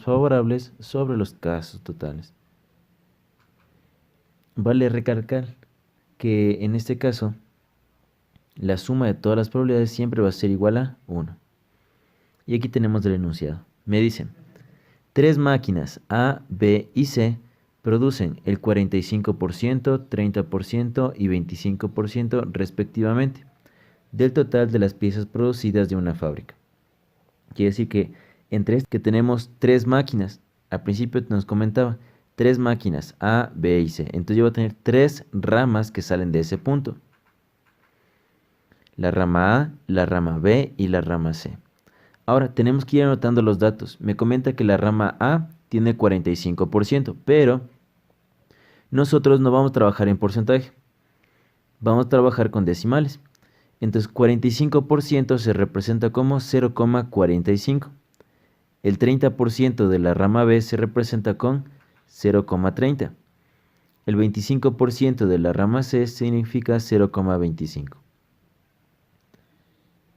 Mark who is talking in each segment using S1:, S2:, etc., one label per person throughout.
S1: favorables sobre los casos totales. Vale recalcar que en este caso la suma de todas las probabilidades siempre va a ser igual a 1. Y aquí tenemos el enunciado. Me dicen, 3 máquinas A, B y C producen el 45%, 30% y 25% respectivamente del total de las piezas producidas de una fábrica. Quiere decir que entre que tenemos 3 máquinas, al principio nos comentaba, 3 máquinas A, B y C. Entonces yo voy a tener 3 ramas que salen de ese punto. La rama A, la rama B y la rama C. Ahora tenemos que ir anotando los datos. Me comenta que la rama A tiene 45%, pero nosotros no vamos a trabajar en porcentaje. Vamos a trabajar con decimales. Entonces 45% se representa como 0,45. El 30% de la rama B se representa con 0,30. El 25% de la rama C significa 0,25.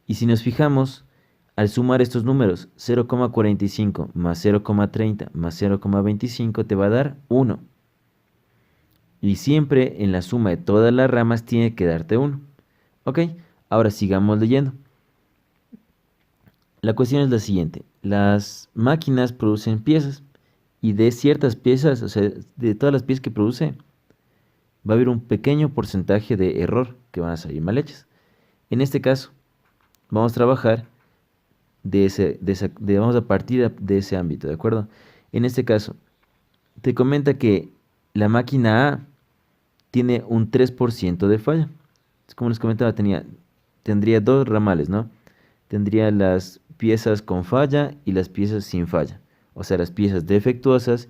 S1: Y si nos fijamos, al sumar estos números, 0,45 más 0,30 más 0,25 te va a dar 1. Y siempre en la suma de todas las ramas tiene que darte 1. Ok, ahora sigamos leyendo. La cuestión es la siguiente. Las máquinas producen piezas y de ciertas piezas, o sea, de todas las piezas que produce, va a haber un pequeño porcentaje de error que van a salir mal hechas. En este caso, vamos a trabajar vamos a partir de ese ámbito, ¿de acuerdo? En este caso, te comenta que la máquina A tiene un 3% de falla. Como les comentaba, tendría 2 ramales, ¿no? Tendría las piezas con falla y las piezas sin falla. O sea, las piezas defectuosas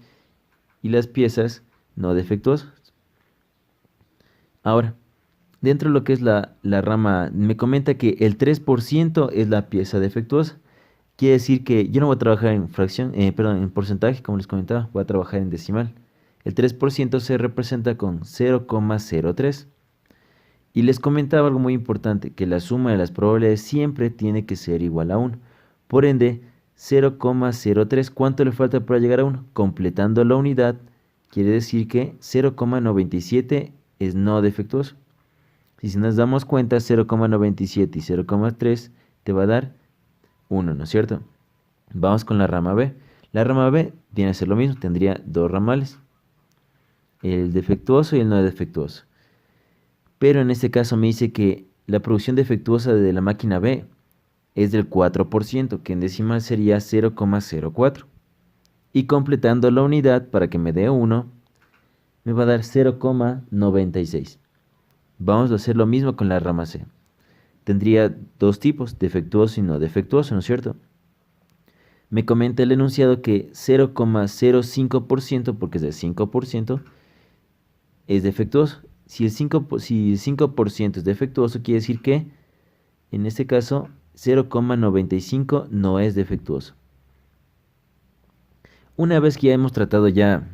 S1: y las piezas no defectuosas. Ahora, dentro de lo que es la rama, me comenta que el 3% es la pieza defectuosa. Quiere decir que yo no voy a trabajar en en porcentaje, como les comentaba, voy a trabajar en decimal. El 3% se representa con 0,03. Y les comentaba algo muy importante, que la suma de las probabilidades siempre tiene que ser igual a 1. Por ende, 0,03, ¿cuánto le falta para llegar a 1? Completando la unidad, quiere decir que 0,97 es no defectuoso. Y si nos damos cuenta, 0,97 y 0,3 te va a dar 1, ¿no es cierto? Vamos con la rama B. La rama B viene a ser lo mismo, tendría 2 ramales, el defectuoso y el no defectuoso. Pero en este caso me dice que la producción defectuosa de la máquina B es del 4%, que en decimal sería 0,04. Y completando la unidad para que me dé 1, me va a dar 0,96. Vamos a hacer lo mismo con la rama C. Tendría 2 tipos, defectuoso y no defectuoso, ¿no es cierto? Me comenta el enunciado que 0,05%, porque es del 5%, es defectuoso. Si el 5% es defectuoso, quiere decir que, en este caso, 0,95 no es defectuoso. Una vez que ya hemos tratado ya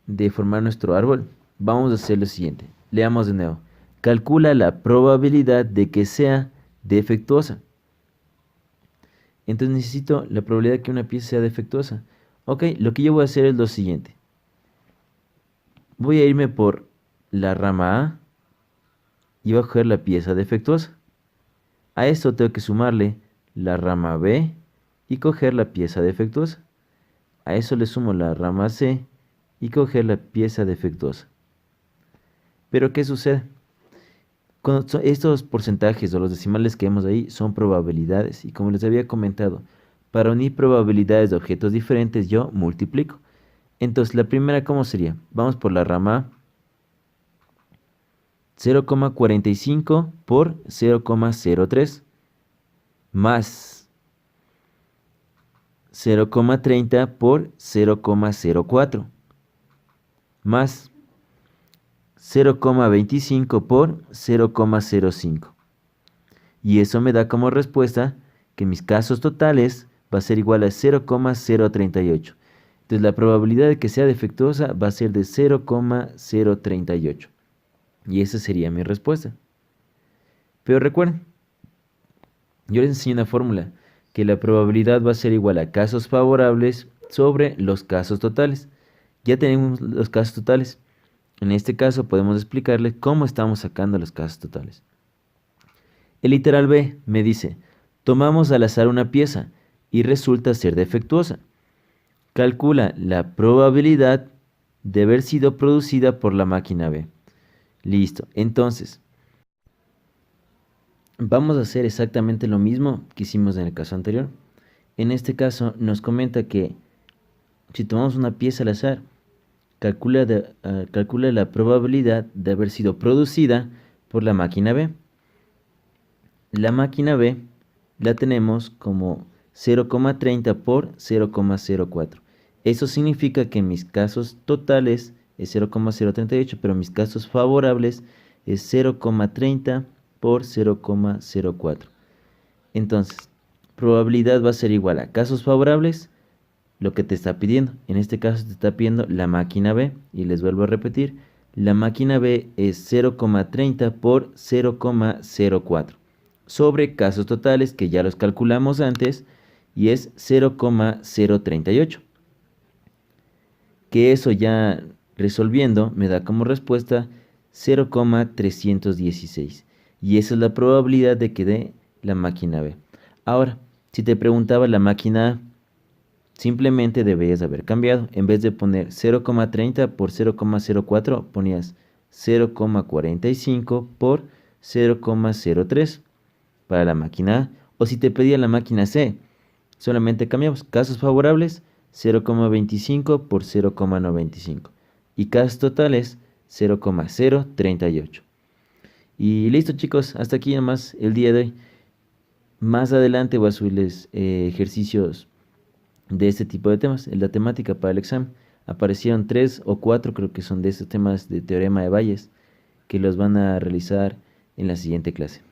S1: de formar nuestro árbol, vamos a hacer lo siguiente. Leamos de nuevo. Calcula la probabilidad de que sea defectuosa. Entonces necesito la probabilidad de que una pieza sea defectuosa. Ok, lo que yo voy a hacer es lo siguiente. Voy a irme por la rama A y voy a coger la pieza defectuosa. A esto tengo que sumarle la rama B y coger la pieza defectuosa. A eso le sumo la rama C y coger la pieza defectuosa. Pero ¿qué sucede? Estos porcentajes o los decimales que vemos ahí son probabilidades. Y como les había comentado, para unir probabilidades de objetos diferentes yo multiplico. Entonces la primera, ¿cómo sería? Vamos por la rama A. 0,45 por 0,03 más 0,30 por 0,04 más 0,25 por 0,05. Y eso me da como respuesta que mis casos totales va a ser igual a 0,038. Entonces la probabilidad de que sea defectuosa va a ser de 0,038. Y esa sería mi respuesta. Pero recuerden, yo les enseñé una fórmula que la probabilidad va a ser igual a casos favorables sobre los casos totales. Ya tenemos los casos totales. En este caso podemos explicarle cómo estamos sacando los casos totales. El literal B me dice, tomamos al azar una pieza y resulta ser defectuosa. Calcula la probabilidad de haber sido producida por la máquina B. Listo, entonces vamos a hacer exactamente lo mismo que hicimos en el caso anterior. En este caso nos comenta que si tomamos una pieza al azar, calcula la probabilidad de haber sido producida por la máquina B. La máquina B la tenemos como 0,30 por 0,04. Eso significa que mis casos totales es 0,038, pero mis casos favorables es 0,30 por 0,04. Entonces, probabilidad va a ser igual a casos favorables, lo que te está pidiendo. En este caso te está pidiendo la máquina B, y les vuelvo a repetir, la máquina B es 0,30 por 0,04 sobre casos totales que ya los calculamos antes y es 0,038, que eso ya resolviendo me da como respuesta 0,316, y esa es la probabilidad de que dé la máquina B. Ahora, si te preguntaba la máquina A, simplemente deberías haber cambiado. En vez de poner 0,30 por 0,04, ponías 0,45 por 0,03 para la máquina A. O si te pedía la máquina C, solamente cambiamos casos favorables 0,25 por 0,95 y casos totales 0,038. Y listo, chicos, hasta aquí nomás el día de hoy. Más adelante voy a subirles ejercicios de este tipo de temas. En la temática para el examen aparecieron 3 o 4, creo que son de estos temas de teorema de Bayes, que los van a realizar en la siguiente clase.